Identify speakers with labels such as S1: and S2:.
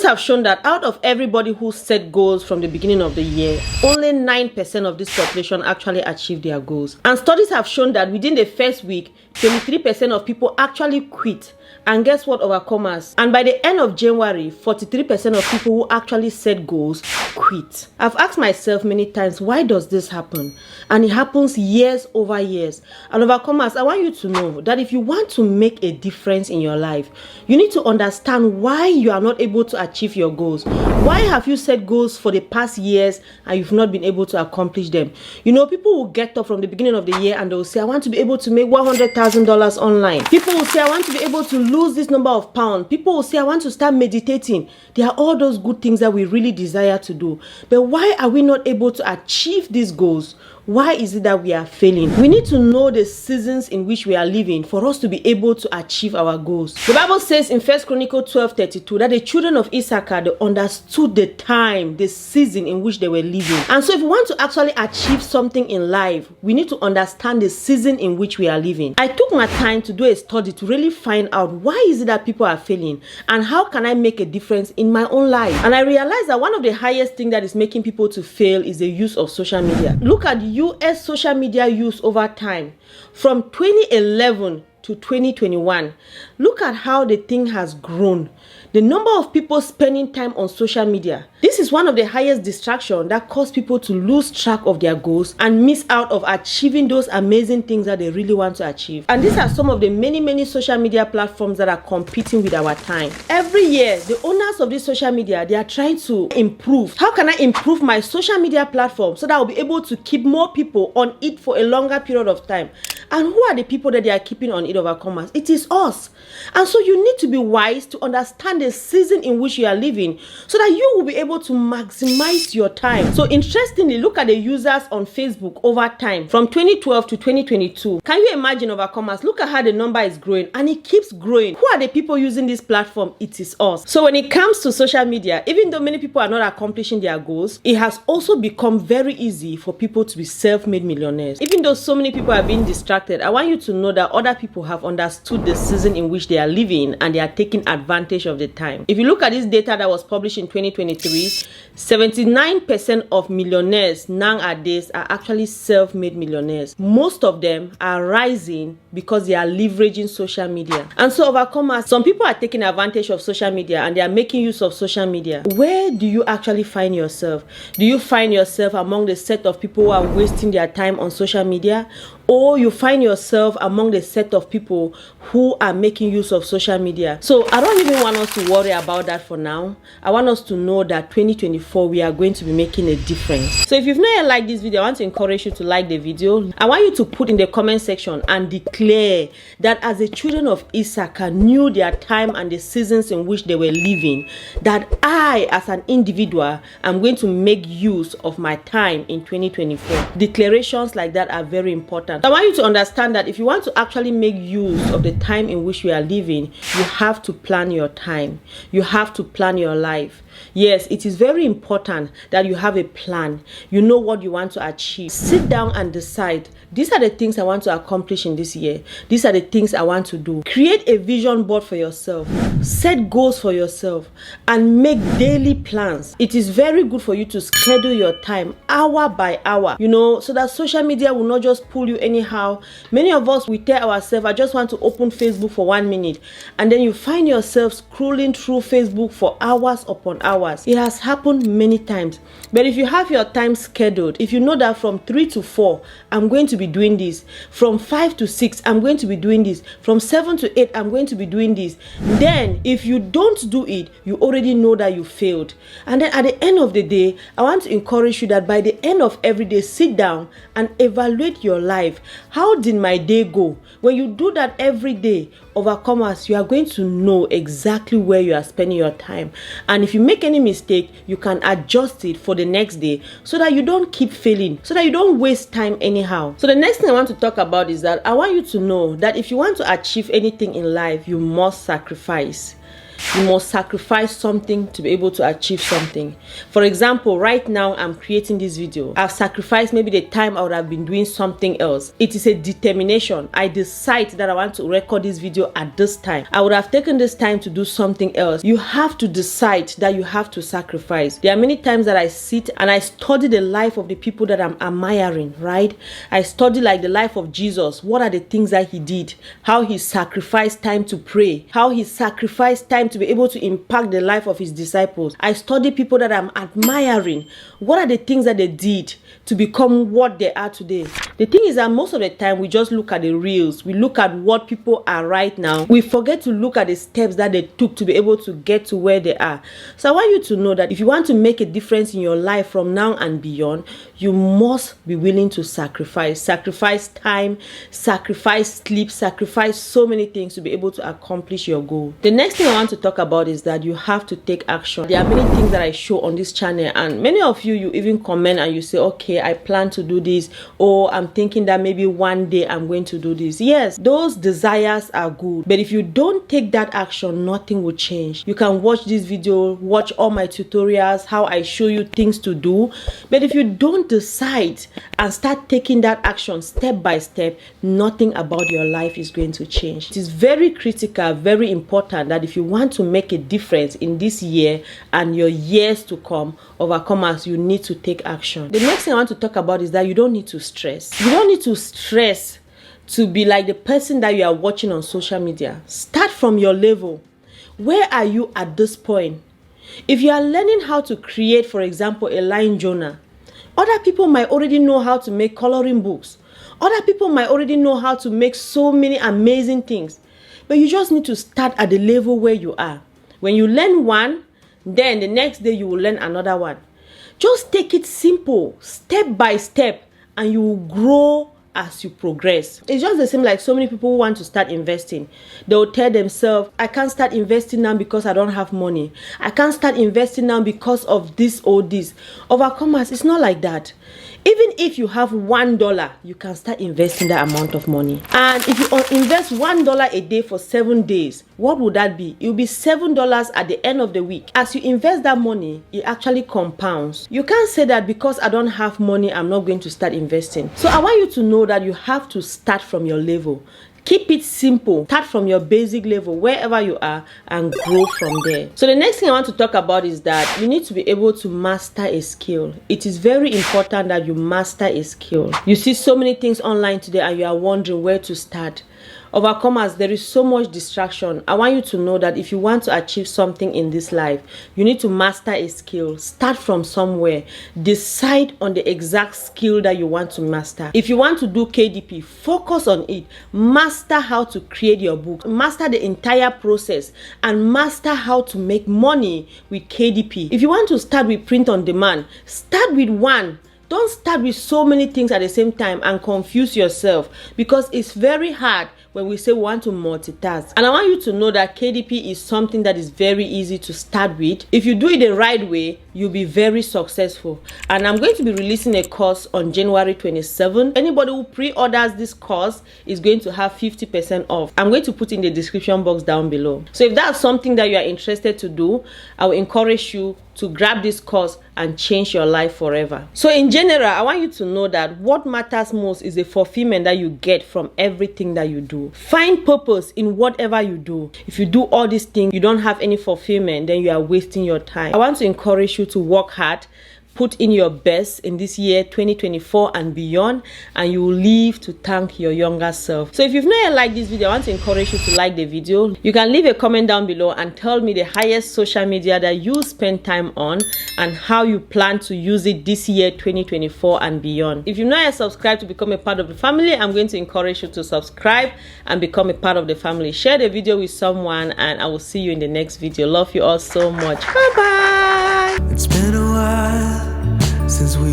S1: Studies have shown that out of everybody who set goals from the beginning of the year, only 9% of this population actually achieved their goals. And studies have shown that within the first week, 23% of people actually quit. And guess what, overcomers? And by the end of January, 43% of people who actually set goals quit. I've asked myself many times, why does this happen? And it happens years over years. And overcomers, I want you to know that if you want to make a difference in your life, you need to understand why you are not able to achieve your goals. Why have you set goals for the past years and you've not been able to accomplish them? You know, people will get up from the beginning of the year and they'll say, I want to be able to make $100,000 online. People will say, I want to be able to lose this number of pounds. People will say, I want to start meditating. There are all those good things that we really desire to do. But why are we not able to achieve these goals? Why is it that we are failing? We need to know the seasons in which we are living for us to be able to achieve our goals. The Bible says in 1 Chronicles 12:32 that the children of Issachar, they understood the time, the season in which they were living. And so if we want to actually achieve something in life, we need to understand the season in which we are living. I took my time to do a study to really find out why is it that people are failing and how can I make a difference in my own life. And I realized that one of the highest things that is making people to fail is the use of social media. Look at US social media use over time from 2011 to 2021. Look at how the thing has grown. The number of people spending time on social media. This is one of the highest distractions that cause people to lose track of their goals and miss out of achieving those amazing things that they really want to achieve. And these are some of the many social media platforms that are competing with our time. Every year, the owners of this social media, they are trying to improve. How can I improve my social media platform so that I'll be able to keep more people on it for a longer period of time? And who are the people that they are keeping on it, overcomers? It is us. And so you need to be wise to understand the season in which you are living so that you will be able to maximize your time. So interestingly, look at the users on Facebook over time from 2012 to 2022. Can you imagine, overcomers? Look at how the number is growing and it keeps growing. Who are the people using this platform? It is us. So when it comes to social media, even though many people are not accomplishing their goals, it has also become very easy for people to be self-made millionaires. Even though so many people are being distracted, I want you to know that other people have understood the season in which they are living and they are taking advantage of the time. If you look at this data that was published in 2023, 79% of millionaires nowadays are actually self-made millionaires. Most of them are rising because they are leveraging social media. And so, overcomers, some people are taking advantage of social media and they are making use of social media. Where do you actually find yourself? Do you find yourself among the set of people who are wasting their time on social media? Or you find yourself among the set of people who are making use of social media? So I don't even want us to worry about that for now. I want us to know that 2024 we are going to be making a difference. So if you've not yet liked this video, I want to encourage you to like the video. I want you to put in the comment section and declare that as the children of Issachar knew their time and the seasons in which they were living, that I as an individual am going to make use of my time in 2024. Declarations like that are very important. I want you to understand that if you want to actually make use of the time in which we are living, you have to plan your time. You have to plan your life. Yes, it is very important that you have a plan. You know what you want to achieve. Sit down and decide. These are the things I want to accomplish in this year. These are the things I want to do. Create a vision board for yourself. Set goals for yourself and make daily plans. It is very good for you to schedule your time hour by hour, you know, so that social media will not just pull you anyhow. Many of us, we tell ourselves, I just want to open Facebook for 1 minute. And then you find yourself scrolling through Facebook for hours upon hours. It has happened many times. But if you have your time scheduled, if you know that from 3 to 4, I'm going to be doing this. From 5 to 6, I'm going to be doing this. From 7 to 8, I'm going to be doing this. Then, if you don't do it, you already know that you failed. And then at the end of the day, I want to encourage you that by the end of every day, sit down and evaluate your life. How did my day go? When you do that every day, overcomers, you are going to know exactly where you are spending your time. And if you make any mistake, you can adjust it for the next day so that you don't keep failing, so that you don't waste time anyhow. So the next thing I want to talk about is that I want you to know that if you want to achieve anything in life, you must sacrifice. You must sacrifice something to be able to achieve something. For example, right now I'm creating this video. I've sacrificed maybe the time I would have been doing something else. It is a determination. I decide that I want to record this video at this time. I would have taken this time to do something else. You have to decide that you have to sacrifice. There are many times that I sit and I study the life of the people that I'm admiring, right? I study like the life of Jesus. What are the things that he did? How he sacrificed time to pray. How he sacrificed time to be able to impact the life of his disciples. I study people that I'm admiring. What are the things that they did to become what they are today? The thing is that most of the time we just look at the reels. We look at what people are right now. We forget to look at the steps that they took to be able to get to where they are. So I want you to know that if you want to make a difference in your life from now and beyond, you must be willing to sacrifice. Sacrifice time, sacrifice sleep, sacrifice so many things to be able to accomplish your goal. The next thing I want to talk about is that you have to take action. There are many things that I show on this channel, and many of you even comment and you say, okay, I plan to do this, or I'm thinking that maybe one day I'm going to do this. Yes, those desires are good, but if you don't take that action, nothing will change. You can watch this video, watch all my tutorials, how I show you things to do, but if you don't decide and start taking that action step by step, nothing about your life is going to change. It is very critical, very important that if you want to make a difference in this year and your years to come, overcomers, you need to take action. The next thing I want to talk about is that you don't need to stress. You don't need to stress to be like the person that you are watching on social media. Start from your level. Where are you at this point? If you are learning how to create, for example, a line journal, other people might already know how to make coloring books. Other people might already know how to make so many amazing things. But you just need to start at the level where you are. When you learn one, then the next day you will learn another one. Just take it simple, step by step, and you will grow as you progress. It's just the same like so many people who want to start investing. They will tell themselves, I can't start investing now because I don't have money. I can't start investing now because of this or this. Overcomers, it's not like that. Even if you have $1, you can start investing that amount of money. And if you invest $1 a day for 7 days, what would that be? It will be $7 at the end of the week. As you invest that money, it actually compounds. You can't say that because I don't have money, I'm not going to start investing. So I want you to know that you have to start from your level. Keep it simple. Start from your basic level, wherever you are, and grow from there. So the next thing I want to talk about is that you need to be able to master a skill. It is very important that you master a skill. You see so many things online today and you are wondering where to start. Overcomers, there is so much distraction. I want you to know that if you want to achieve something in this life, you need to master a skill. Start from somewhere. Decide on the exact skill that you want to master. If you want to do KDP, focus on it. Master how to create your book. Master the entire process and master how to make money with KDP. If you want to start with print on demand, start with one. Don't start with so many things at the same time and confuse yourself, because it's very hard when we say we want to multitask. And I want you to know that KDP is something that is very easy to start with. If you do it the right way, you'll be very successful. And I'm going to be releasing a course on January 27. Anybody who pre-orders this course is going to have 50% off. I'm going to put in the description box down below. So if that's something that you are interested to do, I will encourage you to grab this course and change your life forever. So in general, I want you to know that what matters most is the fulfillment that you get from everything that you do. Find purpose in whatever you do. If you do all these things, you don't have any fulfillment, then you are wasting your time. I want to encourage you to work hard, put in your best in this year 2024 and beyond, and you will live to thank your younger self. So if you've not yet liked this video, I want to encourage you to like the video. You can leave a comment down below and tell me the highest social media that you spend time on and how you plan to use it this year 2024 and beyond. If you've not yet subscribed to become a part of the family, I'm going to encourage you to subscribe and become a part of the family. Share the video with someone, and I will see you in the next video. Love you all so much. Bye bye.
S2: It's been a while since we